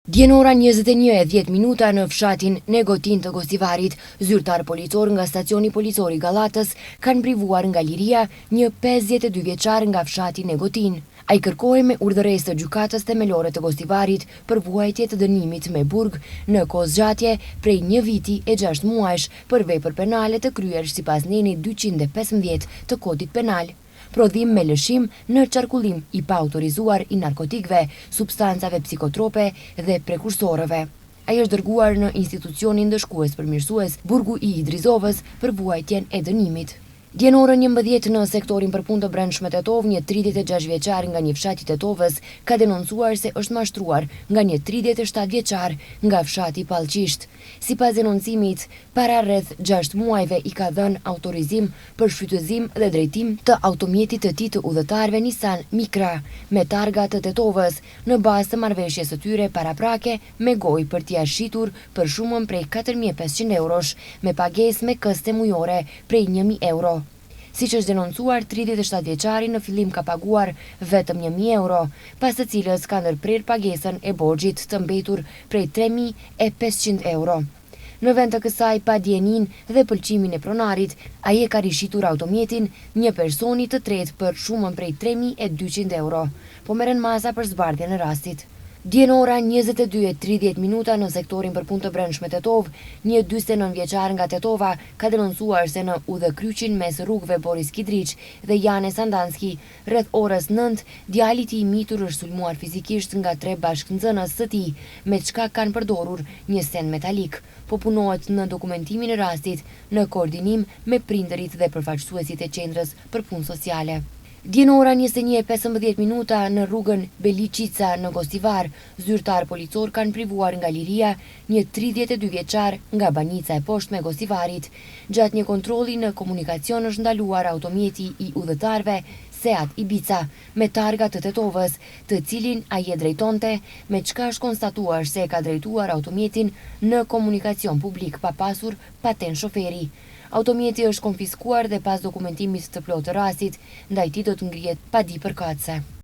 Djenora 21:10 në fshatin Negotin të Gosivarit, zyrtar policor nga stacioni policor i Gallatës kanë privuar nga liria një 52 vjeçar nga fshati Negotin. Ai kërkohej me urdhëresë të gjykatës themelore të Gosivarit për vuajtje të dënimit me burg në kohë zgjatje prej 1 viti e 6 muajsh për vepër penale të kryer sipas neni 215 të Kodit Penal. Prodhim me lëshim në qarkullim i pa autorizuar i narkotikve, substancave psikotrope dhe prekursorëve. Ai është dërguar në institucionin ndëshkues përmirësues Burgu i Idrizovës për vuajtjen e dënimit. Djenorën 11 në sektorin për punë të brendshme Tetov, një 36 vjeçar nga një fshat i Tetovës ka denoncuar se është mashtruar nga një 37 vjeçar nga fshati Pallqisht. Sipas denoncimit, para rreth 6 muajve i ka dhënë autorizim për shfrytëzim dhe drejtim të automjetit të tij të udhëtarëve Nissan Micra me targa të Tetovës në bazë të marrëveshjes së tyre paraprake me gojë për t'i shitur për shumën prej 4.500 eurosh me pagesë me këste mujore prej 1.000 euro. Siç është denoncuar, 37 vjeçari në fillim ka paguar vetëm 1.000 euro, pas të cilës ka ndërprer pagesën e borxhit të mbetur prej 3.500 euro. Në vend të kësaj, pa dijenin dhe pëlqimin e pronarit, ai e ka rishitur automjetin një personi të tretë për shumën prej 3.200 euro, po merren masa për zbardhjen e rastit. Djenora 22:30 në sektorin për punë të brendshme Tetov, një 49 vjeçar nga Tetova ka denoncuar se në udhëkryqin mes rrugëve Boris Kidriç dhe Jane Sandanski, rreth orës 9, djali i tij i mitur është sulmuar fizikisht nga 3 bashkënxënës së tij, me çka kanë përdorur një sen metalik. Po punohet në dokumentimin e rastit në koordinim me prindërit dhe përfaqësuesit e qendrës për punë sociale. Djenora 21:15 në rrugën Beliqica në Gosivar, zyrtar policor kanë privuar nga liria një 32 vjeçar nga Banica e Poshtme e Gosivarit. Gjatë një kontrolli në komunikacion është ndaluar automjeti i udhëtarëve Seat Ibiza me targa të Tetovës, të cilin ai e drejtonte, me çka është konstatuar se e ka drejtuar automjetin në komunikacion publik pa pasur patent shoferi. Automjeti është konfiskuar dhe pas dokumentimit të plotë të rastit, ndaj tij do të ngrihet padipërkatëse.